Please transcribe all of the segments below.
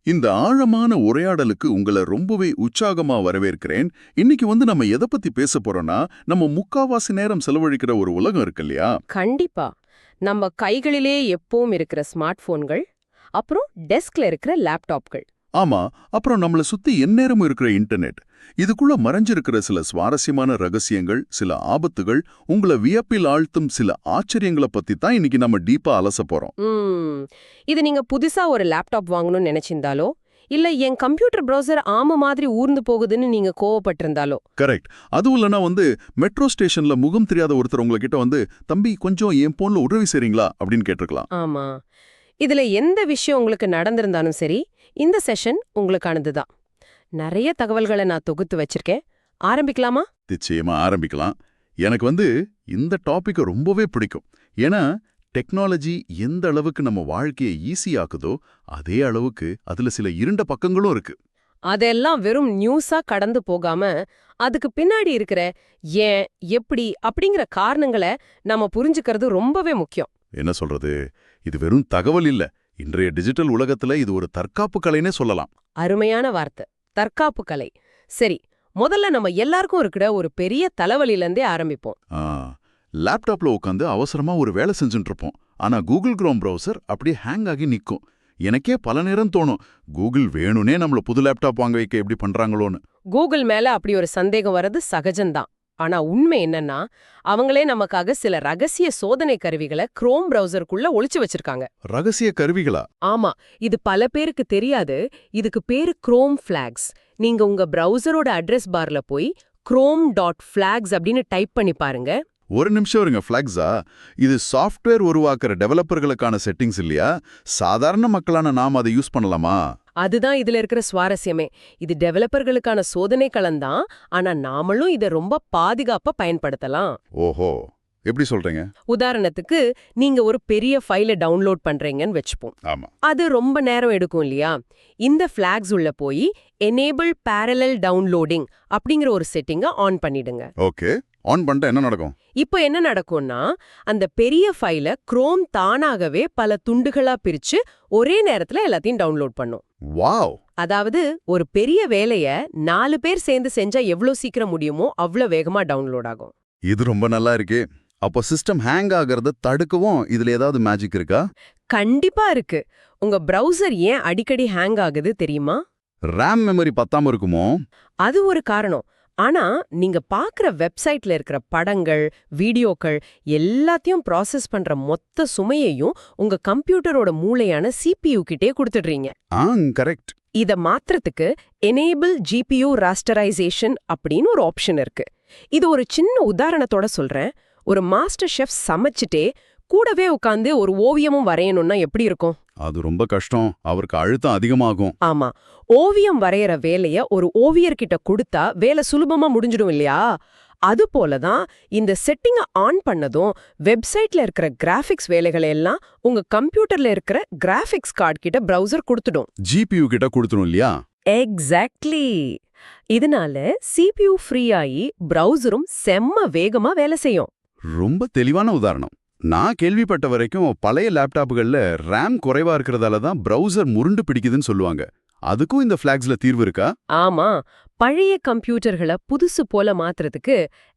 இந்த ஆழமான உரையாடலுக்கு உங்களை ரொம்பவே உற்சாகமா வரவேற்கிறேன். இன்னைக்கு நம்ம எதை பத்தி பேச போறோம்னா, நம்ம முக்காவாசி நேரம் செலவழிக்கிற ஒரு உலகம் இருக்கு இல்லையா? கண்டிப்பா. நம்ம கைகளிலே எப்பவும் இருக்கிற ஸ்மார்ட் போன்கள், அப்புறம் டெஸ்க்ல இருக்கிற லேப்டாப்கள். ஆமா, அப்புறம் நம்மள சுத்தி எந்நேரமும் இருக்கிற இன்டர்நெட். இதுக்குள்ள மறைஞ்சிருக்கிற சில சுவாரஸ்யமான ரகசியங்கள், சில ஆபத்துகள், உங்களை வியப்பில் ஆழ்த்தும் சில ஆச்சரியங்களை பத்தி தான் இன்னைக்கு நம்ம டீப்பா அலச போறோம். இது நீங்க புதுசா ஒரு லேப்டாப் வாங்கணும்னு நினைச்சிருந்தாலோ, இல்ல என் கம்ப்யூட்டர் ப்ரௌசர் ஆம மாதிரி ஊர்ந்து போகுதுன்னு நீங்க கோவப்பட்டிருந்தாலோ. கரெக்ட். அதுவும் இல்லைன்னா மெட்ரோ ஸ்டேஷன்ல முகம் தெரியாத ஒருத்தர் உங்ககிட்ட தம்பி கொஞ்சம் என் போன்ல உதவி செய்றீங்களா அப்படின்னு கேட்டிருக்கலாம். ஆமா. இதுல எந்த விஷயம் உங்களுக்கு நடந்திருந்தாலும் சரி, இந்த செஷன் உங்களுக்கானதுதான். நிறைய தகவல்களை நான் தொகுத்து வச்சிருக்கேன். ஆரம்பிக்கலாமா? நிச்சயமா ஆரம்பிக்கலாம். எனக்கு இந்த டாபிக் ரொம்பவே பிடிக்கும். ஏன்னா டெக்னாலஜி எந்த அளவுக்கு நம்ம வாழ்க்கையை ஈஸியாக்குதோ அதே அளவுக்கு அதுல சில இருண்ட பக்கங்களும் இருக்கு. அதெல்லாம் வெறும் நியூஸா கடந்து போகாம, அதுக்கு பின்னாடி இருக்கிற ஏன், எப்படி அப்படிங்கிற காரணங்களை நம்ம புரிஞ்சுக்கிறது ரொம்பவே முக்கியம். என்ன சொல்றது, இது வெறும் தகவல் இல்ல. இன்றைய டிஜிட்டல் உலகத்துல இது ஒரு தற்காப்பு கலைன்னே சொல்லலாம். அருமையான வார்த்தை, தற்காப்பு கலை. சரி, முதல்ல நம்ம எல்லாருக்கும் இருக்கிற ஒரு பெரிய தலைவலியிலேருந்தே ஆரம்பிப்போம். லேப்டாப்ல உட்காந்து அவசரமா ஒரு வேலை செஞ்சுட்டு இருப்போம். ஆனா கூகுள் குரோம் ப்ரௌசர் அப்படியே ஹேங் ஆகி நிற்கும். எனக்கே பல நேரம் தோணும், கூகுள் வேணும்னே நம்மள புது லேப்டாப் வாங்க வைக்க எப்படி பண்றாங்களோன்னு. கூகுள் மேல அப்படி ஒரு சந்தேகம் வர்றது சகஜம்தான். ஆனா உண்மை என்னன்னா, அவங்களே நமக்காக சில ரகசிய சோதனை கருவிகளை குரோம் பிரவுசருக்குள்ள ஒளிச்சு வச்சிருக்காங்க. ரகசிய கருவிகளா? ஆமா, இது பல பேருக்கு தெரியாது. இதுக்கு பேரு குரோம் ஃபிளாக்ஸ். நீங்க உங்க பிரவுசரோட அட்ரஸ் பார்ல போய் chrome.flags அப்படின்னு டைப் பண்ணி பாருங்க. ஒரு நிமிஷம் இருங்க, ஃபிளாக்ஸா? இது சாஃப்ட்வேர் உருவாக்குற டெவலப்பர்களுக்கான செட்டிங்ஸ் இல்லையா? சாதாரண மக்களான நாம் அதை யூஸ் பண்ணலாமா? அதுதான் இதுல இருக்கிற சுவாரஸ்யமே. இது டெவலப்பர்களுக்கான சோதனை களம்தான். ஆனா நாமளும் இதை ரொம்ப பாதுகாப்பா பயன்படுத்தலாம். ஓஹோ, எப்படி சொல்றீங்க? உதாரணத்துக்கு, நீங்க ஒரு பெரிய ஃபைலை டவுன்லோட் பண்றீங்கன்னு வச்சுப்போம். ஆமா, அது ரொம்ப நேரம் எடுக்கும் இல்லையா? இந்த ஃபிளாக்ஸ் உள்ள போய் எனேபிள் parallel டவுன்லோடிங் அப்படிங்கிற ஒரு செட்டிங்கை ஆன் பண்ணிடுங்க. ஓகே, ஆன் பண்ணிட்டா என்ன நடக்கும்? இப்போ என்ன நடக்கும்னா, அந்த பெரிய ஃபைலை குரோம் தானாகவே பல துண்டுகளா பிரிச்சு ஒரே நேரத்துல எல்லாத்தையும் டவுன்லோட் பண்ணும். வாவ்! அதாவது ஒரு பெரிய வேலைய 4 பேர் சேர்ந்து செஞ்சா எவ்வளவு சீக்கிரம் முடியுமோ அவ்வளவு வேகமா டவுன்லோட் ஆகும். இது ரொம்ப நல்லா இருக்கு. அப்போ சிஸ்டம் ஹேங் ஆகிறத தடுக்கவும் இதுல ஏதாவது மேஜிக் இருக்கா? கண்டிப்பா இருக்கு. உங்க பிரவுசர் ஏன் அடிக்கடி ஹேங் ஆகுது தெரியுமா? RAM மெமரி பத்தாம இருக்குமோ? அது ஒரு காரணம். ஆனா நீங்க பாக்குற வெப்சைட்ல இருக்கிற படங்கள், வீடியோக்கள் எல்லாத்தையும் ப்ராசஸ் பண்ற மொத்த சுமையையும் உங்க கம்ப்யூட்டரோட மூளையான CPU கிட்டே கொடுத்துடுறீங்க. கரெக்ட். இத மாத்திரத்துக்கு எனேபிள் GPU ராஸ்டரைசேஷன் அப்படின்னு ஒரு ஆப்ஷன் இருக்கு. இது ஒரு சின்ன உதாரணத்தோட சொல்றேன். ஒரு மாஸ்டர் ஷெஃப் சமைச்சிட்டே கூடவே உட்காந்து ஒரு ஓவியமும் வரையணும்னா எப்படி இருக்கும்? அது ரொம்ப கஷ்டம். அவருக்கு அழுத்தம் அதிகமாகும். ஆமா, ஓவியம் வரையற வேலைய ஒரு ஓவியர்கிட்ட கொடுத்தா வேலை சுலபமா முடிஞ்சிடும் இல்லையா? அது போலதான் இந்த செட்டிங்கை ஆன் பண்ணதும் வெப்சைட்ல இருக்கிற கிராஃபிக்ஸ் வேலைகளை எல்லாம் உங்க கம்ப்யூட்டர்ல இருக்கிற கிராஃபிக்ஸ் கார்டு கிட்ட பிரவுசர் கொடுத்துடும். GPU கிட்ட கொடுத்துடும் இல்லையா? எக்ஸாக்ட்லி. இதனால CPU ஃப்ரீ ஆகி பிரவுசரும் செம்ம வேகமா வேலை செய்யும். ரொம்ப தெளிவான உதாரணம். நான் கேள்விப்பட்ட வரைக்கும் பழைய லேப்டாப்புகள்ல RAM குறைவா இருக்கிறதால தான் பிரவுசர் முருண்டு பிடிக்குதுன்னு சொல்லுவாங்க. அதுக்கும் இந்த ஃபிளாக்ஸ்ல தீர்வு இருக்கா? ஆமா, பழைய கம்ப்யூட்டர்களை புதுசு போல மாத்துறதுக்கு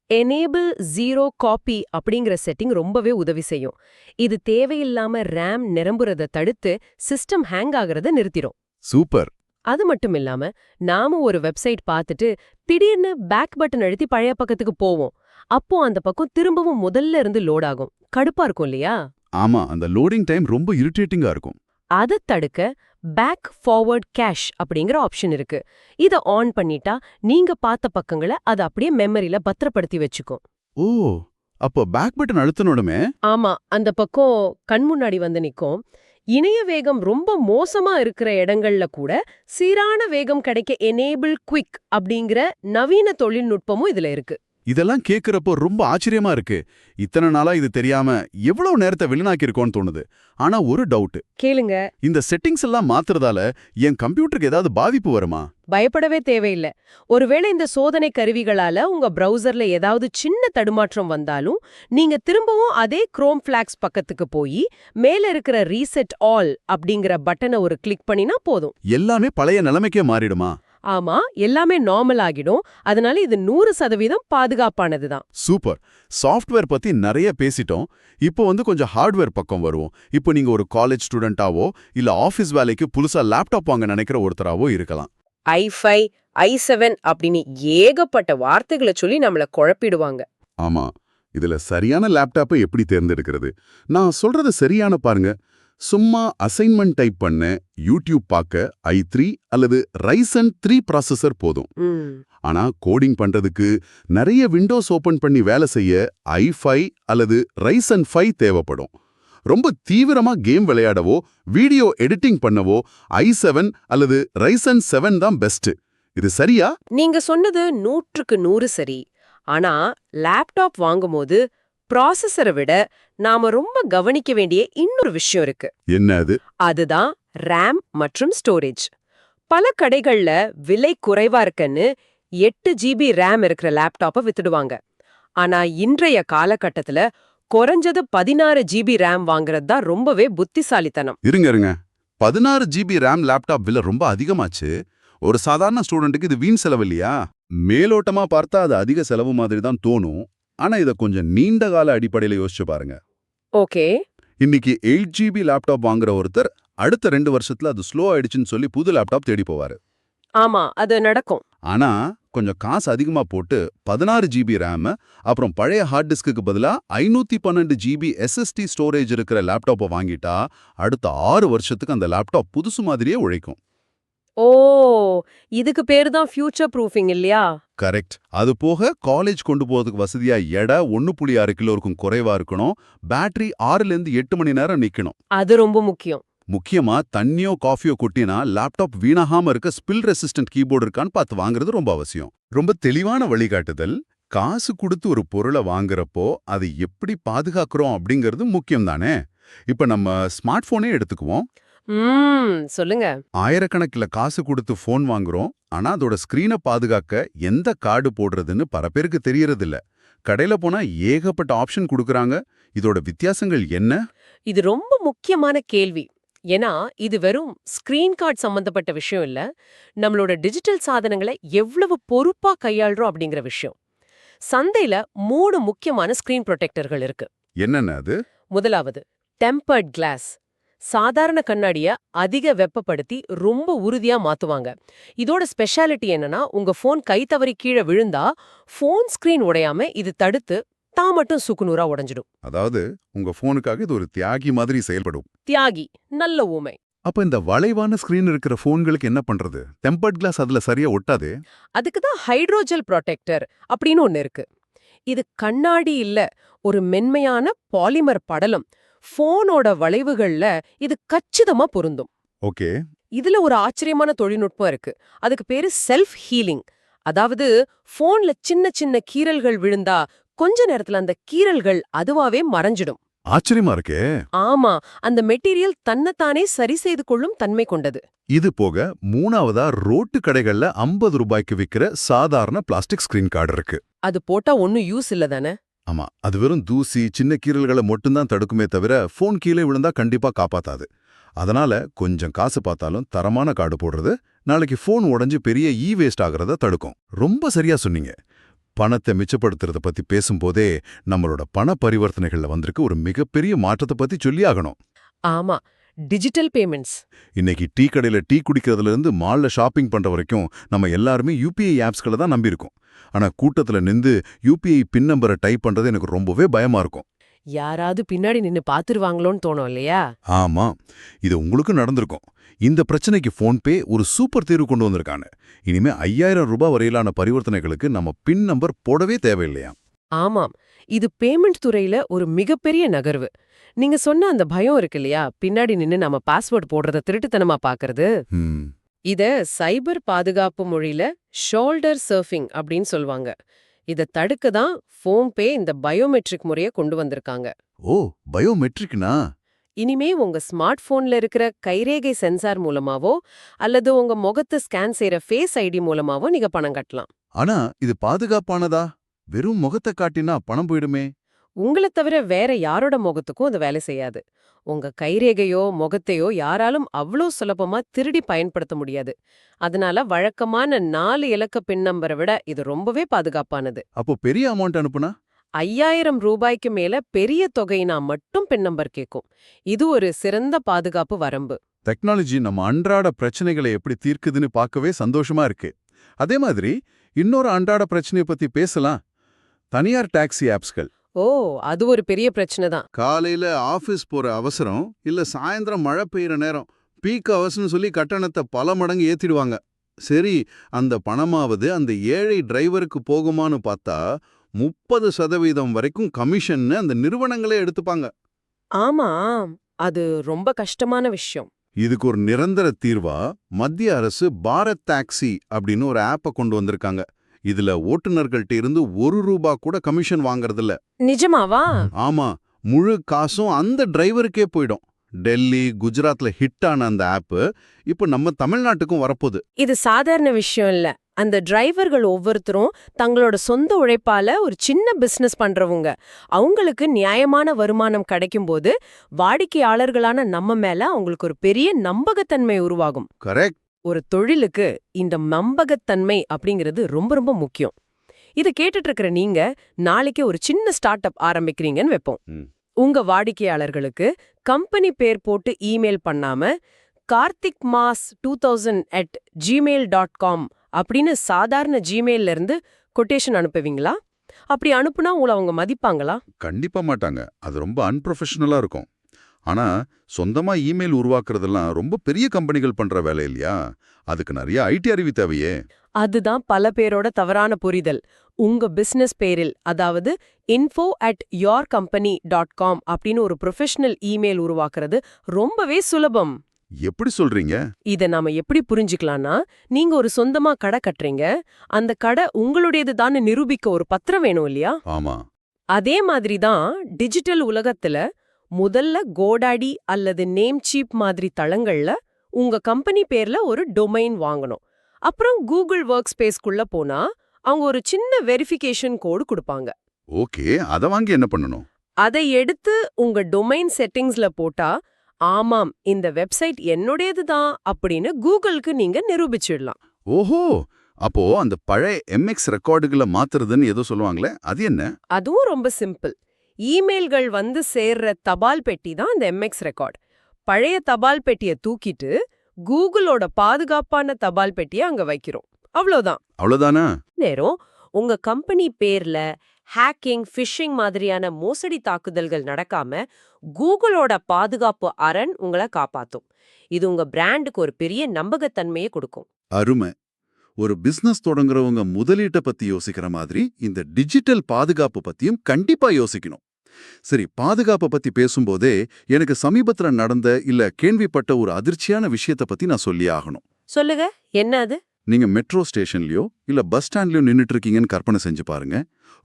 எனேபிள் ஜீரோ காப்பி அப்படிங்கிற செட்டிங் ரொம்பவே உதவி செய்யும். இது தேவையில்லாம RAM நிரம்புறத தடுத்து சிஸ்டம் ஹேங் ஆகுறத நிறுத்திடும். சூப்பர். அது மட்டும் இல்லாம, நாம ஒரு வெப்சைட் பார்த்துட்டு திடீர்னு பேக் பட்டன் அழுத்தி பழைய பக்கத்துக்கு போவோம். அப்போ அந்த பக்கம் திரும்பவும் முதல்ல இருந்து லோட் ஆகும். கடுப்பா இருக்கும் இல்லையா? ஆமா, அந்த லோடிங் டைம் ரொம்ப இரிட்டேட்டிங்கா இருக்கும். அதை தடுக்க பேக் ஃபார்வர்ட் கேஷ் அப்படிங்கிற ஆப்ஷன் இருக்கு. இத ஆன் பண்ணிட்டா நீங்க பார்த்த பக்கங்களை அது அப்படியே மெமரியில பத்திரப்படுத்தி வச்சுக்கும். ஓ, அப்போ பேக் பட்டன் அழுத்தணுமே? ஆமா, அந்த பக்கம் கண் முன்னாடி வந்து நிக்கும். இணைய வேகம் ரொம்ப மோசமா இருக்கிற இடங்கள்ல கூட சீரான வேகம் கிடைக்க எனேபிள் குவிக் அப்படிங்கிற நவீன தொழில்நுட்பமும் இதுல இருக்கு. இதெல்லாம் கேக்குறப்போ ரொம்ப ஆச்சரியமா இருக்கு. இத்தனை நாளா இது தெரியாம எவ்வளவு நேரத்தை வெளிநாக்கியிருக்கோன்னு தோணுது. ஆனா ஒரு டவுட். கேளுங்க. இந்த செட்டிங்ஸ் எல்லாம் மாத்துறதால என் கம்ப்யூட்டருக்கு ஏதாவது பாதிப்பு வருமா? பயப்படவே தேவையில்ல. ஒருவேளை இந்த சோதனை கருவிகளால உங்க பிரவுசர்ல ஏதாவது சின்ன தடுமாற்றம் வந்தாலும் நீங்க திரும்பவும் அதே குரோம் ஃபிளாக்ஸ் பக்கத்துக்கு போய் மேல இருக்கிற ரீசெட் ஆல் அப்படிங்கிற பட்டனை ஒரு கிளிக் பண்ணினா போதும். எல்லாமே பழைய நிலைமைக்கே மாறிடுமா? ஆமா, எல்லாமே நார்மல் ஆகிடும். அதனால இது 100% பாதுகாப்பானதுதான். சூப்பர். சாஃப்ட்வேர் பத்தி நிறைய பேசிட்டோம். இப்போ கொஞ்சம் ஹார்ட்வேர் பக்கம் வருவோம். இப்போ நீங்க ஒரு காலேஜ் ஸ்டூடெண்டாவோ இல்ல ஆபீஸ் வேலைக்கு புதுசா லேப்டாப் வாங்க நினைக்கிற ஒருத்தராவோ இருக்கலாம். i5, i7 அப்படின்னு ஏகப்பட்ட வார்த்தைகளை சொல்லி நம்மள குழப்பிடுவாங்க. ஆமா, இதுல சரியான லேப்டாப்பை எப்படி தேர்ந்தெடுக்கிறது? நான் சொல்றது சரியான பாருங்க. சும்மா அசைன்மெண்ட் டைப் பண்ண, யூடியூப் பார்க்க i3 அல்லது Ryzen 3 ப்ராசஸர் போதும். ஆனா கோடிங் பண்றதுக்கு நிறைய விண்டோஸ் ஓபன் பண்ணி வேலை செய்ய i5 அல்லது Ryzen 5 தேவைப்படும். ரொம்ப தீவிரமா கேம் விளையாடவோ வீடியோ எடிட்டிங் பண்ணவோ i7 அல்லது Ryzen 7 தான் பெஸ்ட். இது சரியா? நீங்க சொன்னது 100க்கு 100 சரி. ஆனா லேப்டாப் வாங்கும்போது ப்ராசஸரை விட நாம ரொம்ப கவனிக்க வேண்டிய இன்னொரு விஷயம் இருக்கு. என்ன அது? அதுதான் ரேம் மற்றும் ஸ்டோரேஜ். பல கடைகள்ல விலை குறைவா இருக்குன்னு 8 GB ரேம் இருக்கிற லேப்டாப்பை வித்துடுவாங்க. ஆனா இன்றைய காலகட்டத்துல குறைஞ்சது 16 GB ரேம் வாங்குறது தான் ரொம்பவே புத்திசாலித்தனம். இருங்க 16 GB ரேம் லேப்டாப் விலை ரொம்ப அதிகமாச்சு. ஒரு சாதாரண ஸ்டூடெண்ட்டுக்கு இது வீண் செலவு இல்லையா? மேலோட்டமா பார்த்தா அது அதிக செலவு மாதிரி தான் தோணும். ஆனா இத கொஞ்சம் நீண்ட கால அடிப்படையில யோசிச்சு பாருங்க. ஓகே. இன்னைக்கு 8 GB லேப்டாப் வாங்குற ஒருத்தர் அடுத்த 2 வருஷத்துல அது ஸ்லோ ஆயிடுச்சுன்னு சொல்லி புது லேப்டாப் தேடி போவாரு. ஆமா, அது நடக்கும். ஆனா கொஞ்சம் காசு அதிகமா போட்டு 16 GB ரேம் அப்புறம் பழைய ஹார்ட் டிஸ்க்கு பதிலா 512 GB SSD ஸ்டோரேஜ் இருக்கிற லேப்டாப்பை வாங்கிட்டா அடுத்த 6 வருஷத்துக்கு அந்த லேப்டாப் புதுசு மாதிரியே உழைக்கும். ஓ, இதுக்கு பேரு தான் ஃபியூச்சர் ப்ரூஃபிங் இல்லையா? கரெக்ட். அது போக காலேஜ் கொண்டு போறதுக்கு வசதியா எடை 1.6 கிலோ இருக்கும் குறைவா இருக்கணும். பேட்டரி 6லேருந்து 8 மணி நேரம் நிக்கணும். அது ரொம்ப முக்கியம். முக்கியமா தண்ணியோ காஃபியோ கொட்டினா லேப்டாப் வீணாகாம இருக்க ஸ்பில் ரெசிஸ்டன்ட் கீபோர்டு இருக்கான்னு பார்த்து வாங்குறது ரொம்ப அவசியம். ரொம்ப தெளிவான வழிகாட்டுதல். காசு கொடுத்து ஒரு பொருளை வாங்குறப்போ அதை எப்படி பாதுகாக்கிறோம் அப்படிங்கிறது முக்கியம் தானே. இப்ப நம்ம ஸ்மார்ட் போனே எடுத்துக்குவோம். சொல்லுங்க. ஆயிரக்கணக்கில் காசு கொடுத்து போன் வாங்குறோம். ஆனா அதோட ஸ்கிரீனை பாதுகாக்க எந்த கார்டு போடுறதுன்னு பல பேருக்கு தெரியறதில்ல. கடையில போனா ஏகப்பட்ட ஆப்ஷன் கொடுக்கறாங்க. இதோட வித்தியாசங்கள் என்ன? இது ரொம்ப முக்கியமான கேள்வி. ஏன்னா இது வெறும் ஸ்கிரீன் கார்டு சம்பந்தப்பட்ட விஷயம் இல்ல, நம்மளோட டிஜிட்டல் சாதனங்களை எவ்வளவு பொறுப்பா கையாள்றோம் அப்படிங்கிற விஷயம். சந்தையில 3 முக்கியமான ஸ்கிரீன் ப்ரொடெக்டர்கள் இருக்கு. என்னென்ன அது? முதலாவது டெம்பர்ட் கிளாஸ். சாதாரண கண்ணாடிய அதிக வெப்பப்படுத்தி ரொம்ப உறுதியா மாத்துவாங்க. இதோட ஸ்பெஷாலிட்டி என்னன்னா, உங்க போன் கை தவறி கீழே விழுந்தா போன் ஸ்கிரீன் உடையாம இது தடுத்து தான் மட்டும் சுக்குநூறா உடைஞ்சிடும். அதாவது உங்க போனுக்காக இது ஒரு தியாகி மாதிரி செயல்படும். தியாகி, நல்ல ஊமை. அப்ப இந்த வளைவான ஸ்கிரீன் இருக்கிற போன்களுக்கு என்ன பண்றது? டெம்பர்ட் கிளாஸ் அதுல சரியா ஒட்டாதே. அதுக்கு தான் ஹைட்ரோஜெல் ப்ரொடெக்டர் அப்படின்னு ஒன்னு இருக்கு. இது கண்ணாடி இல்ல, ஒரு மென்மையான பாலிமர் படலம். போனோட வளைவுகள்ல இது கச்சிதமா பொருந்தும். ஓகே. இதுல ஒரு ஆச்சரியமான தொழில்நுட்பம் இருக்கு. அதுக்கு பேரு செல்ஃப் ஹீலிங். அதாவது போன்ல சின்ன சின்ன கீறல்கள் விழுந்தா கொஞ்ச நேரத்துல அந்த கீறல்கள் அதுவாவே மறைஞ்சிடும். ஆச்சரியமா இருக்கே. ஆமா, அந்த மெட்டீரியல் தன்னைத்தானே சரி செய்து கொள்ளும் தன்மை கொண்டது. இது போக 3வதா ரோட்டு கடைகள்ல 50 ரூபாய்க்கு விக்கிற சாதாரண பிளாஸ்டிக் ஸ்கிரீன் கார்டு இருக்கு. அது போட்டா ஒன்னும் யூஸ் இல்ல தானே? ஆமா, அது வெறும் தூசி சின்ன கீறல்களை மட்டும்தான் தடுக்குமே தவிர போன் கீழே விழுந்தா கண்டிப்பா காப்பாத்தாது. அதனால கொஞ்சம் காசு பார்த்தாலும் தரமான கார்டு போடுறது நாளைக்கு போன் உடைஞ்சு பெரிய வேஸ்ட் ஆகிறத தடுக்கும். ரொம்ப சரியா சொன்னீங்க. பணத்தை மிச்சப்படுத்துறத பத்தி பேசும்போதே நம்மளோட பண பரிவர்த்தனைகள்ல வந்திருக்கு ஒரு மிகப்பெரிய மாற்றத்தை பத்தி சொல்லி ஆகணும். ஆமா, டிஜிட்டல் பேமெண்ட்ஸ். இன்னைக்கு டீ கடையில டீ குடிக்கிறதுல இருந்து மால்ல ஷாப்பிங் பண்ற வரைக்கும் நம்ம எல்லாருமே UPI ஆப்ஸ்களை தான் நம்பியிருக்கோம். ஆனா கூட்டத்துல நின்று UPI பின் நம்பரை டைப் பண்றது எனக்கு ரொம்பவே பயமா இருக்கும். யாராவது பின்னாடி நின்னு பாத்துருவாங்களோன்னு தோணும் இல்லையா? ஆமா, இது உங்களுக்கும் நடந்திருக்கும். இந்த பிரச்சனைக்கு போன்பே ஒரு சூப்பர் தீர்வு கொண்டு வந்திருக்காங்க. இனிமே 5000 ரூபாய் வரையிலான பரிவர்த்தனைகளுக்கு நம்ம பின் நம்பர் போடவே தேவையில்லையா? ஆமாம், இது பேமெண்ட் துறையில ஒரு மிகப்பெரிய நகர்வு. நீங்க சொன்ன அந்த பயம் இருக்கு இல்லையா, பின்னாடி நின்னு நம்ம பாஸ்வேர்ட் போடுறத திருட்டுத்தனமா பாக்குறது. இத சைபர் பாதுகாப்பு மொழியில ஷோல்டர் சர்ஃபிங் அப்படின்னு சொல்லுவாங்க. இத தடுக்க தான் ஃபோன்பே இந்த பயோமெட்ரிக் முறைய கொண்டு வந்திருக்காங்க. ஓ, பயோமெட்ரிக்னா? இனிமே உங்க ஸ்மார்ட் போன்ல இருக்கிற கைரேகை சென்சார் மூலமாவோ அல்லது உங்க முகத்தை ஸ்கேன் செய்யற ஃபேஸ் ஐடி மூலமாவோ நீங்க பணம் கட்டலாம். ஆனா இது பாதுகாப்பானதா? வெறும் முகத்தை காட்டினா பணம் போயிடுமே. உங்களை தவிர வேற யாரோட முகத்துக்கும் அது வேலை செய்யாது. உங்க கைரேகையோ முகத்தையோ யாராலும் அவ்வளோ சுலபமா திருடி பயன்படுத்த முடியாது. அதனால வழக்கமான 4 இலக்க பின் நம்பரை விட இது ரொம்பவே பாதுகாப்பானது. அப்போ பெரிய அமௌண்ட் அனுப்புனா? 5000 ரூபாய்க்கு மேல பெரிய தொகைனா மட்டும் பின் நம்பர் கேட்கும். இது ஒரு சிறந்த பாதுகாப்பு வரம்பு. டெக்னாலஜி நம்ம அன்றாட பிரச்சனைகளை எப்படி தீர்க்குதுன்னு பார்க்கவே சந்தோஷமா இருக்கு. அதே மாதிரி இன்னொரு அன்றாட பிரச்சனையை பத்தி பேசலாம். தனியார் டாக்ஸி ஆப்ஸ்கள். ஓ, அது ஒரு பெரிய பிரச்சனை தான். காலையில ஆபீஸ் போற அவசரம் இல்ல சாயந்தரம் மழை பெய்யற நேரம் பீக் அவர்ஸ்னு சொல்லி கட்டணத்தை பல மடங்கு ஏத்திடுவாங்க. சரி, அந்த பணமாவது அந்த ஏழை டிரைவருக்கு போகுமான்னு பார்த்தா 30% வரைக்கும் கமிஷன்னு அந்த நிறுவனங்களே எடுத்துப்பாங்க. ஆமா, அது ரொம்ப கஷ்டமான விஷயம். இதுக்கு ஒரு நிரந்தர தீர்வா மத்திய அரசு பாரத் டாக்ஸி அப்படின்னு ஒரு ஆப்பை கொண்டு வந்திருக்காங்க. இதுல ஓட்டுநர்கள்ட்ட இருந்து ₹1 கூட கமிஷன் வாங்கறதில்ல. நிஜமாவா? ஆமா, முழு காசும் அந்த டிரைவருக்கே போயிடும். டெல்லி, குஜராத்ல ஹிட் ஆன அந்த ஆப் இப்ப நம்ம தமிழ்நாட்டுக்கும் வரப்போகுது. இது சாதாரண விஷயம் இல்ல. அந்த டிரைவர்கள் ஒவ்வொருத்தரும் தங்களோட சொந்த உழைப்பால ஒரு சின்ன பிசினஸ் பண்றவங்க. அவங்களுக்கு நியாயமான வருமானம் கிடைக்கும்போது வாடிக்கையாளர்களான நம்ம மேல அவங்களுக்கு ஒரு பெரிய நம்பகத்தன்மை உருவாகும். கரெக்ட். ஒரு தொழிலுக்கு இந்த நம்பகத்தன்மை அப்படிங்கிறது ரொம்ப ரொம்ப முக்கியம். இதை கேட்டுட்டு இருக்கிற நீங்க நாளைக்கு ஒரு சின்ன ஸ்டார்ட் அப் ஆரம்பிக்கிறீங்கன்னு வைப்போம். உங்க வாடிக்கையாளர்களுக்கு கம்பெனி பேர் போட்டு இமெயில் பண்ணாம karthikmas2000@gmail.com அப்படின்னு சாதாரண ஜிமெயில்ல இருந்து கொட்டேஷன் அனுப்புவீங்களா? அப்படி அனுப்புனா உங்களை அவங்க மதிப்பாங்களா? கண்டிப்பா மாட்டாங்க. அது ரொம்ப அன்ப்ரொஃபஷனலா இருக்கும். ஆனா சொந்தமா இமெயில் உருவாக்குறதெல்லாம் ரொம்ப பெரிய கம்பெனிகள் பண்ற வேலை இல்லையா? அதுக்கு நிறைய ஐடி அறிவு தேவையே. அதுதான் பல பேரோட தவறான புரிதல். உங்க பிசினஸ் பேரில், அதாவது info@yourcompany.com அப்படின்னு ஒரு ப்ரொஃபஷனல் இமெயில் உருவாக்குறது ரொம்பவே சுலபம். எப்படி சொல்றீங்க? இத நாம எப்படி புரிஞ்சுக்கலாம்னா, நீங்க ஒரு சொந்தமா கடை கட்டுறீங்க. அந்த கடை உங்களுடையது தான் நிரூபிக்க ஒரு பத்திரம் வேணும் இல்லையா? ஆமா. அதே மாதிரி தான் டிஜிட்டல் உலகத்துல முதல்ல கோடாடி அல்லது நேம்சீப் மாதிரி தளங்கள்ல உங்க கம்பெனி பேர்ல ஒரு டொமைன் வாங்கணும். அப்புறம் கூகுள் ஒர்க் ஸ்பேஸ்க்குள்ள போனா அவங்க ஒரு சின்ன வெரிஃபிகேஷன் கோடு கொடுப்பாங்க. ஓகே, அத வாங்கி என்ன பண்ணணும்? அதை எடுத்து உங்க டொமைன் செட்டிங்ஸ்ல போட்டா, ஆமாம் இந்த வெப்சைட் என்னுடையது தான் அப்படின்னு கூகுளுக்கு நீங்க நிரூபிச்சிடலாம். ஓஹோ, அப்போ அந்த பழைய MX ரெக்கார்டுகளை மாத்துறதுன்னு ஏதோ சொல்லுவாங்களே, அது என்ன? அதுவும் ரொம்ப சிம்பிள். இமெயில்கள் வந்து சேர்ற தபால் பெட்டி தான் இந்த MX ரெக்கார்ட். பழைய தபால் பெட்டியை தூக்கிட்டு கூகுளோட பாதுகாப்பான தபால் பெட்டியை அங்க வைக்கிறோம். அவ்வளவுதான். அவ்வளவுதானா? நேரம் உங்க கம்பெனி பேர்ல ஹேக்கிங், ஃபிஷிங் மாதிரியான மோசடி தாக்குதல்கள் நடக்காம கூகுளோட பாதுகாப்பு அரண் உங்களை காப்பாத்தும். இது உங்க பிராண்டுக்கு ஒரு பெரிய நம்பகத்தன்மையை கொடுக்கும். அருமை. ஒரு பிசினஸ் தொடங்குறவங்க முதலீட்டை பத்தி யோசிக்கிற மாதிரி இந்த டிஜிட்டல் பாதுகாப்பு பத்தியும் கண்டிப்பா யோசிக்கணும். சரி, பாதுகாப்பை பத்தி பேசும்போதே எனக்கு சமீபத்துல நடந்த இல்ல கேள்விப்பட்ட ஒரு அதிர்ச்சியான விஷயத்தை பத்தி நான் சொல்லி ஆகணும். சொல்லுங்க, என்ன அது? நீங்க மெட்ரோ ஸ்டேஷன்லயோ இல்ல பஸ் ஸ்டாண்ட்லயோ நின்னுட்டு இருக்கீங்கன்னு கற்பனை செஞ்சு பாருங்க.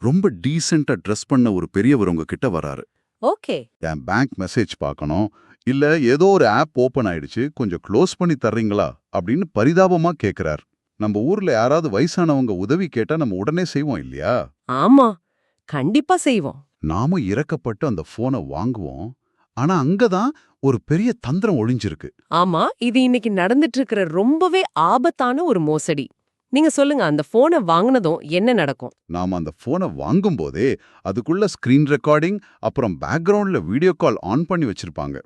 ரொம்ப டீசென்ட்டா ட்ரெஸ் பண்ண ஒரு பெரியவர் உங்க கிட்ட வராரு. ஓகே. என் பேங்க் மெசேஜ் பார்க்கணும், இல்ல ஏதோ ஒரு ஆப் ஓபன் ஆயிடுச்சு, கொஞ்சம் க்ளோஸ் பண்ணி தர்றீங்களா அப்படின்னு பரிதாபமா கேக்குறார். நம்ம ஊர்ல யாராவது வயசானவங்க உதவி கேட்டா நம்ம உடனே செய்வோம் இல்லையா? ஆமா, கண்டிப்பா செய்வோம். நாமும் இறக்கப்பட்டு அந்த போனை வாங்குவோம். ஆனா அங்கதான் ஒரு பெரிய தந்திரம் ஒளிஞ்சிருக்கு. ஆமா, இது இன்னைக்கு நடந்துட்டு இருக்கிற ரொம்பவே ஆபத்தான ஒரு மோசடி. நீங்க சொல்லுங்க, அந்த போனை வாங்குனதும் என்ன நடக்கும்? நாம அந்த போனை வாங்கும்போதே அதுக்குள்ள ஸ்கிரீன் ரெக்கார்டிங், அப்புறம் பேக்ரவுண்ட்ல வீடியோ கால் ஆன் பண்ணி வச்சிருப்பாங்க.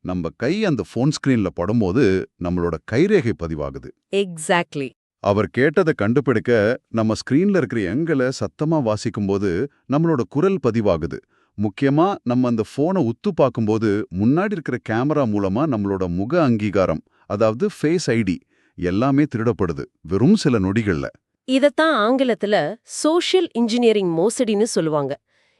நம்ம கை அந்த போன் ஸ்கிரீன்ல படும்போது நம்மளோட கைரேகை பதிவாகுது. எக்ஸாக்ட்லி. அவர் கேட்டதை கண்டுபிடிக்க நம்ம ஸ்கிரீன்ல இருக்கிற எண்களை சத்தமா வாசிக்கும்போது நம்மளோட குரல் பதிவாகுது. முக்கியமா நம்ம அந்த போனை உத்து பார்க்கும்போது முன்னாடி இருக்கிற கேமரா மூலமா நம்மளோட முக அங்கீகாரம், அதாவது ஃபேஸ் ஐடி எல்லாமே திருடப்படுது வெறும் சில நொடிகள்ல. இதத்தான் ஆங்கிலத்துல சோஷியல் இன்ஜினியரிங் மோசடின்னு சொல்லுவாங்க.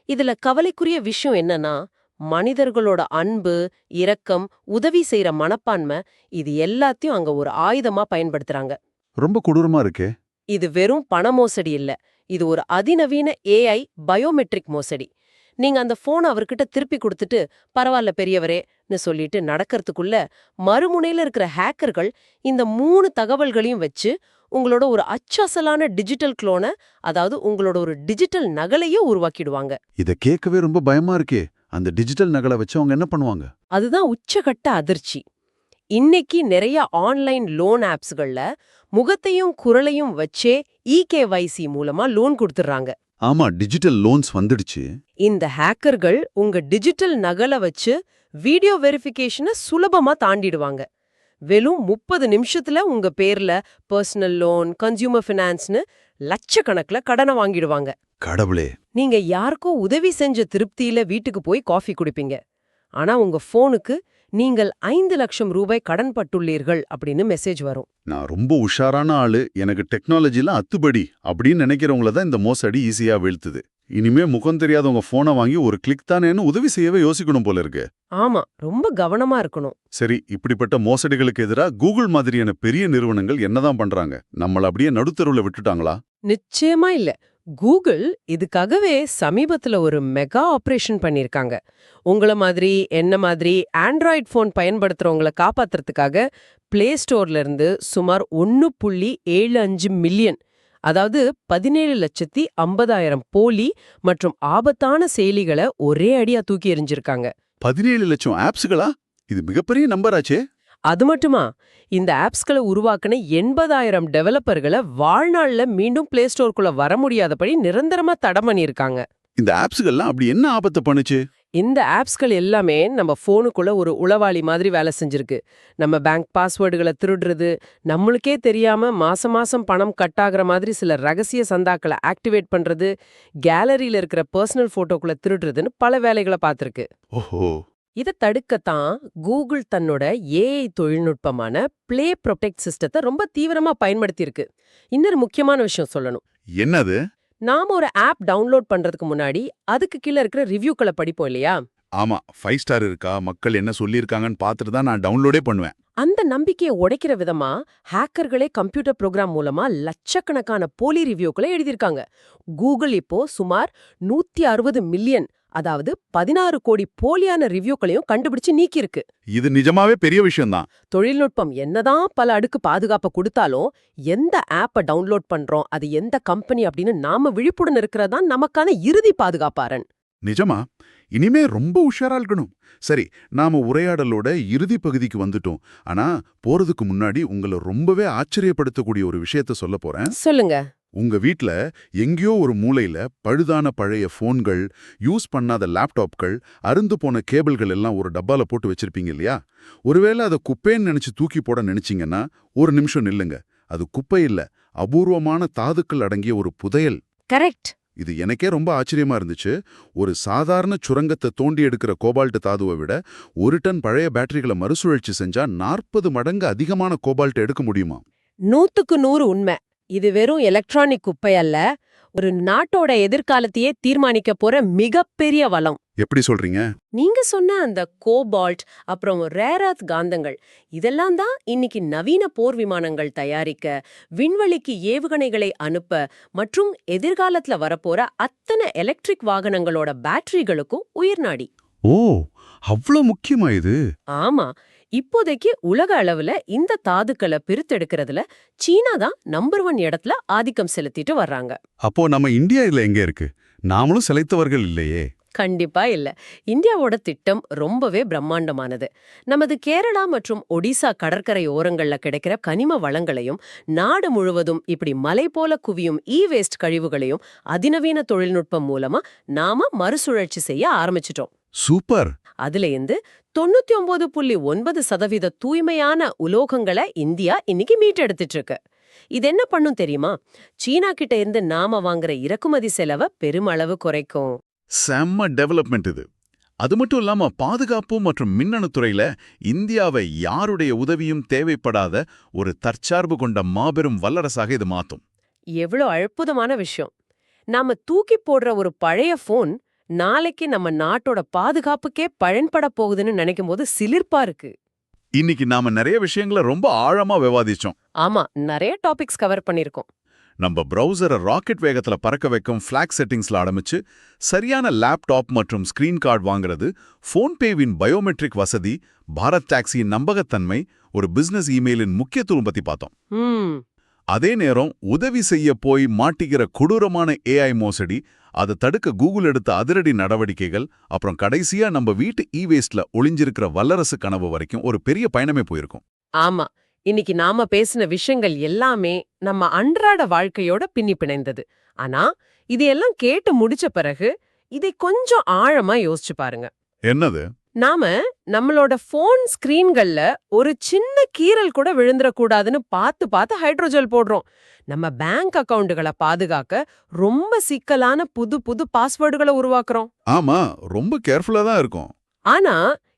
இதுல கவலைக்குரிய விஷயம் என்னன்னா, மனிதர்களோட அன்பு, இரக்கம், உதவி செய்யற மனப்பான்மை, இது எல்லாத்தையும் அங்க ஒரு ஆயுதமா பயன்படுத்துறாங்க. ரொம்ப கொடூரமா இருக்கே. இது வெறும் பண மோசடி இல்ல. இது ஒரு அதிநவீன ஏஐ பயோமெட்ரிக் மோசடி. நீங்க அந்த போன் அவர்கிட்ட திருப்பி கொடுத்துட்டு பரவாயில்ல பெரியவரேன்னு சொல்லிட்டு நடக்கிறதுக்குள்ள மறுமுனையில இருக்கிற ஹேக்கர்கள் இந்த 3 தகவல்களையும் வச்சு உங்களோட ஒரு அச்சசலான டிஜிட்டல் குளோனை, அதாவது உங்களோட ஒரு டிஜிட்டல் நகலையே உருவாக்கிடுவாங்க. இத கேட்கவே ரொம்ப பயமா இருக்கே. அந்த டிஜிட்டல் நகலை வச்சு அவங்க என்ன பண்ணுவாங்க? அதுதான் உச்சகட்ட அதிர்ச்சி. இன்னைக்கு நிறைய ஆன்லைன் லோன் ஆப்ஸ்கள்ல முகத்தையும் குரலையும் வச்சே இகேவைசி மூலமா லோன் கொடுத்துடுறாங்க. ஆமா, டிஜிட்டல் லோன்ஸ் வந்துடுச்சு. இந்த ஹேக்கர்கள் உங்க டிஜிட்டல் நகலை வச்சு வீடியோ வெரிஃபிகேஷனை சுலபமா தாண்டிடுவாங்க. வெறும் 30 நிமிஷத்துல உங்க பேர்ல பர்சனல் லோன், கன்சியூமர் ஃபினான்ஸ்னு லட்சக்கணக்குல கடனை வாங்கிடுவாங்க. கடவுளே! நீங்க யாருக்கோ உதவி செஞ்ச திருப்தியில வீட்டுக்கு போய் காஃபி குடிப்பீங்க. ஆனா உங்க போனுக்கு நீங்கள் 5 லட்சம் ரூபாய் கடன் பட்டுள்ளீர்கள் அப்படின்னு மெசேஜ் வரும். நான் ரொம்ப உஷாரான ஆளு, எனக்கு டெக்னாலஜில அத்துபடி அப்படின்னு நினைக்கிறவங்கள தான் இந்த மோசடி ஈஸியா வீழ்த்துது. இனிமே முகம் தெரியாதவங்க போனை வாங்கி ஒரு கிளிக் தானேன்னு உதவி செய்யவே யோசிக்கணும் போல இருக்கு. ஆமா, ரொம்ப கவனமா இருக்கணும். சரி, இப்படிப்பட்ட மோசடிகளுக்கு எதிரா கூகுள் மாதிரியான பெரிய நிறுவனங்கள் என்னதான் பண்றாங்க? நம்மள அப்படியே நடுத்தருவுல விட்டுட்டாங்களா? நிச்சயமா இல்ல. கூகுள் இதுக்காகவே சமீபத்துல ஒரு மெகா ஆபரேஷன் பண்ணிருக்காங்க. உங்கள மாதிரி என்ன மாதிரி ஆண்ட்ராய்டு போன் பயன்படுத்துறவங்கள காப்பாத்துறதுக்காக பிளே ஸ்டோர்ல இருந்து சுமார் 1.75 மில்லியன், அதாவது 17,50,000 போலி மற்றும் ஆபத்தான செயலிகளை ஒரே அடியா தூக்கி எறிஞ்சிருக்காங்க. 17 லட்சம் ஆப்ஸ்களா? இது மிகப்பெரிய நம்பர் ஆச்சே. அது மட்டுமா, இந்த ஆப்ஸ்களை உருவாக்கின 80,000 டெவலப்பர்களை வாழ்நாள்ல மீண்டும் பிளே ஸ்டோருக்குள்ள வர முடியாதபடி நிரந்தரமா தடை பண்ணியிருக்காங்க. இந்த ஆப்ஸ்கள்லாம் அப்படி என்ன ஆபத்தை பண்ணுச்சு? இந்த ஆப்ஸ்கள் எல்லாமே நம்ம போனுக்குள்ள ஒரு உளவாளி மாதிரி வேலை செஞ்சிருக்கு. நம்ம பேங்க் பாஸ்வேர்டுகளை திருடுறது, நம்மளுக்கே தெரியாம மாசம் மாசம் பணம் கட் ஆகுற மாதிரி சில ரகசிய சந்தாக்களை ஆக்டிவேட் பண்றது, கேலரியில இருக்கிற பர்சனல் போட்டோக்குள்ள திருடுறதுன்னு பல வேலைகளை பார்த்திருக்கு. ஓஹோ! இதை தடுக்கத்தான் கூகுள் தன்னோட ஏஐ தொழில்நுட்பமான பிளே ப்ரொடெக்ட் சிஸ்டத்தை ரொம்ப தீவிரமா பயன்படுத்தியிருக்கு. இன்னொரு முக்கியமான விஷயம் சொல்லணும். என்னது? நாம ஒரு ஆப் டவுன்லோட் பண்றதுக்கு முன்னாடி அதுக்கு கீழே இருக்கிற ரிவ்யூக்களை படிப்போம் இல்லையா? ஆமா, 5 ஸ்டார் இருக்கா, மக்கள் என்ன சொல்லியிருக்காங்கன்னு பார்த்துட்டு தான் நான் டவுன்லோடே பண்ணுவேன். அந்த நம்பிக்கையை உடைக்கிற விதமா ஹேக்கர்களே கம்ப்யூட்டர் ப்ரோக்ராம் மூலமா லட்சக்கணக்கான போலி ரிவ்யூக்களை எழுதியிருக்காங்க. கூகுள் இப்போ சுமார் 160 மில்லியன், அதாவது 16 கோடி போலியான ரிவ்யூக்களையும் கண்டுபிடிச்சு நீக்கியிருக்கு. இது நிஜமாவே பெரிய விஷயம்தான். தொழில்நுட்பம் என்னதான் பல அடுக்கு பாதுகாப்பை கொடுத்தாலும் எந்த ஆப்பை டவுன்லோட் பண்றோம், அது எந்த கம்பெனி அப்படின்னு நாம விழிப்புடன் இருக்கிறதா நமக்கான இறுதி பாதுகாப்பாரன். நிஜமா? இனிமே ரொம்ப உஷாரா இருக்கணும். சரி, நாம உரையாடலோட இறுதி பகுதிக்கு வந்துட்டோம். ஆனா போறதுக்கு முன்னாடி உங்களை ரொம்பவே ஆச்சரியப்படுத்தக்கூடிய ஒரு விஷயத்த சொல்ல போறேன். சொல்லுங்க. உங்க வீட்ல எங்கேயோ ஒரு மூலையில பழுதான பழைய போன்கள், யூஸ் பண்ணாத லேப்டாப்கள், அருந்து போன கேபிள்கள் எல்லாம் ஒரு டப்பால போட்டு வச்சிருப்பீங்க இல்லையா? ஒருவேளை அதை குப்பைன்னு நினைச்சு தூக்கி போட நினைச்சீங்கன்னா ஒரு நிமிஷம் நில்லுங்க. அது குப்பை இல்ல, அபூர்வமான தாதுக்கள் அடங்கிய ஒரு புதையல். கரெக்ட். இது எனக்கே ரொம்ப ஆச்சரியமா இருந்துச்சு. ஒரு சாதாரண சுரங்கத்தை தோண்டி எடுக்கிற கோபால்ட் தாதுவை விட 1 டன் பழைய பேட்டரிகளை மறுசுழற்சி செஞ்சா 40 மடங்கு அதிகமான கோபால்ட் எடுக்க முடியுமா? 100க்கு 100 உண்மை. இது வெறும் எலக்ட்ரானிக் குப்பை அல்ல, ஒரு நாட்டோட எதிர்காலத்தையே தீர்மானிக்க போற மிகப்பெரிய வளம். எப்படி சொல்றீங்க? நீங்க சொன்ன அந்த கோபால்ட், அப்புறம் ரேர் அர்த் காந்தங்கள், இதெல்லாம் தான் இன்னைக்கு நவீன போர் விமானங்கள் தயாரிக்க, விண்வெளிக்கு ஏவுகணைகளை அனுப்ப மற்றும் எதிர்காலத்துல வரப்போற அத்தனை எலக்ட்ரிக் வாகனங்களோட பேட்டரிகளுக்கும் உயிர்நாடி. ஓ, அவ்வளோ முக்கியமா இது? ஆமா, இப்போதைக்கு உலக அளவுல இந்த தாதுக்களை பிரித்தெடுக்கிறதுல சீனா தான் நம்பர் 1 இடத்துல ஆதிக்கம் செலுத்திட்டு வர்றாங்க. அப்போ நம்ம இந்தியா இதுல எங்க இருக்கு? நாமளும் செலைத்தவர்கள் இல்லையே. கண்டிப்பா இல்ல. இந்தியாவோட திட்டம் ரொம்பவே பிரம்மாண்டமானது. நமது கேரளா மற்றும் ஒடிசா கடற்கரை ஓரங்கள்ல கிடைக்கிற கனிம வளங்களையும், நாடு முழுவதும் இப்படி மலை போல குவியும் வேஸ்ட் கழிவுகளையும் அதிநவீன தொழில்நுட்பம் மூலமா நாம மறுசுழற்சி செய்ய ஆரம்பிச்சிட்டோம். சூப்பர். அதுல இருந்து 99.9% தூய்மையான உலோகங்களை இந்தியா இன்னைக்கு மீட்டெடுத்துட்டு இருக்கு. இது என்ன பண்ணும் தெரியுமா? சீனா கிட்ட இருந்து நாம வாங்குற இறக்குமதி செலவை பெருமளவு குறைக்கும். செம்ம டெவலப்மெண்ட் இது. அது மட்டும் இல்லாம பாதுகாப்பு மற்றும் மின்னணு துறையில இந்தியாவை யாருடைய உதவியும் தேவைப்படாத ஒரு தற்சார்பு கொண்ட மாபெரும் வல்லரசாக இது மாத்தும். எவ்வளோ அற்புதமான விஷயம். நாம தூக்கி போடுற ஒரு பழைய போன் நாளைக்கு நம்ம நாட்டோட பாதுகாப்புக்கே பயன்பட போகுதுன்னு நினைக்கும் போது சிலிர்ப்பா இருக்கு. இன்னைக்கு நாம நிறைய விஷயங்களை ரொம்ப ஆழமா விவாதிச்சோம். ஆமா, நிறைய டாபிக்ஸ் கவர் பண்ணிருக்கோம். நம்ம பிரவுசரை ராக்கெட் வேகத்துல பறக்க வைக்கும் ஃபிளாக் செட்டிங்ஸ்ல ஆரம்பிச்சு சரியான லேப்டாப் மற்றும் ஸ்கிரீன் கார்டு வாங்குறது, ஃபோன்பேவின் பயோமெட்ரிக் வசதி, பாரத் டாக்ஸியின் நம்பகத்தன்மை, ஒரு பிசினஸ் இமெயிலின் முக்கியத்துவம் பத்தி பார்த்தோம். அதே நேரம் உதவி செய்ய போய் மாட்டிக்கிற கொடூரமான ஏஐ மோசடி, அதை தடுக்க கூகுள் எடுத்த அதிரடி நடவடிக்கைகள், அப்புறம் கடைசியா நம்ம வீட்டு இ-வேஸ்ட்ல ஒளிஞ்சிருக்கிற வல்லரசு கனவு வரைக்கும் ஒரு பெரிய பயணமே போயிருக்கும். ஆமா, இன்னைக்கு நாம பேசின விஷயங்கள் எல்லாமே நம்ம அன்றாட வாழ்க்கையோட பின்னி பிணைந்தது. ஆனா இதையெல்லாம் கேட்டு முடிச்ச பிறகு இதை கொஞ்சம் ஆழமா யோசிச்சு பாருங்க. என்னது? நாம நம்மளோட போன் ஸ்கிரீன்கள்ல ஒரு சின்ன கீறல் கூட விழுந்துடக்கூடாதுன்னு பார்த்து பார்த்து ஹைட்ரோஜெல் போடுறோம். நம்ம பேங்க் அக்கவுண்டுகளை பாதுகாக்க ரொம்ப சிக்கலான புது புது பாஸ்வேர்டுகளை உருவாக்குறோம். ஆமா, ரொம்ப கேர்ஃபுல்லா தான் இருக்கும். ஆனா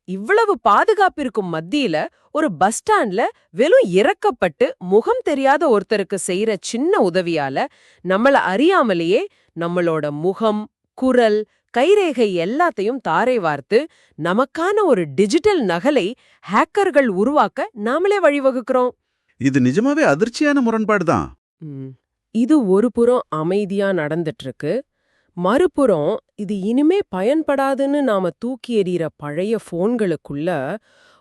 இவ்வளவு பாதுகாப்பிற்கும் மத்தியில ஒரு பஸ் ஸ்டாண்ட்ல வெறும் இறக்கப்பட்டு முகம் தெரியாத ஒருத்தருக்கு செய்யற சின்ன உதவியால நம்மள அறியாமலேயே நம்மளோட முகம், குரல், கைரேகை எல்லாத்தையும் தாரை வார்த்து நமக்கான ஒரு டிஜிட்டல் நகலை ஹேக்கர்கள் உருவாக்க நாமளே வழிவகுக்கிறோம். இது நிஜமாவே அதிர்ச்சியான முரண்பாடு தான். இது ஒரு புறம் அமைதியா நடந்துட்டு இருக்கு, மறுபுறம் இது இனிமே பயன்படாதுன்னு நாம தூக்கி எறிகிற பழைய போன்களுக்குள்ள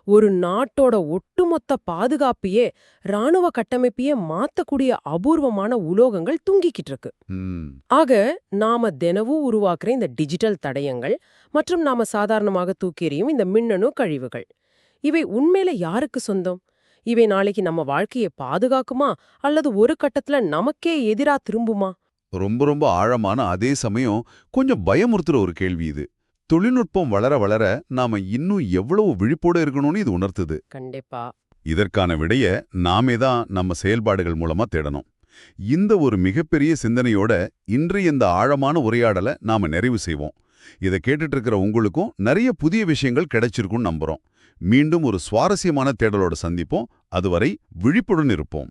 ஒரு நாட்டோட ஒட்டுமொத்த பாதுகாப்பையே, ராணுவ கட்டமைப்பையே மாத்தக்கூடிய அபூர்வமான உலோகங்கள் தூங்கிக்கிட்டு இருக்கு. ஆக நாம தினமும் உருவாக்குற இந்த டிஜிட்டல் தடயங்கள் மற்றும் நாம சாதாரணமாக தூக்கி எறியும் இந்த மின்னணு கழிவுகள், இவை உண்மையில யாருக்கு சொந்தம்? இவை நாளைக்கு நம்ம வாழ்க்கையை பாதுகாக்குமா அல்லது ஒரு கட்டத்துல நமக்கே எதிரா திரும்புமா? ரொம்ப ரொம்ப ஆழமான, அதே சமயம் கொஞ்சம் பயமுறுத்துற ஒரு கேள்வி இது. தொழில்நுட்பம் வளர வளர நாம இன்னும் எவ்வளவு விழிப்போட இருக்கணும்னு இது உணர்த்துது. கண்டிப்பா. இதற்கான விடைய நாமே தான் நம்ம செயல்பாடுகள் மூலமா தேடணும். இந்த ஒரு மிகப்பெரிய சிந்தனையோட இன்றைய இந்த ஆழமான உரையாடலை நாம நிறைவு செய்வோம். இதை கேட்டுட்டு இருக்கிற உங்களுக்கும் நிறைய புதிய விஷயங்கள் கிடைச்சிருக்கும்னு நம்புறோம். மீண்டும் ஒரு சுவாரஸ்யமான தேடலோட சந்திப்போம். அதுவரை விழிப்புடன் இருப்போம்.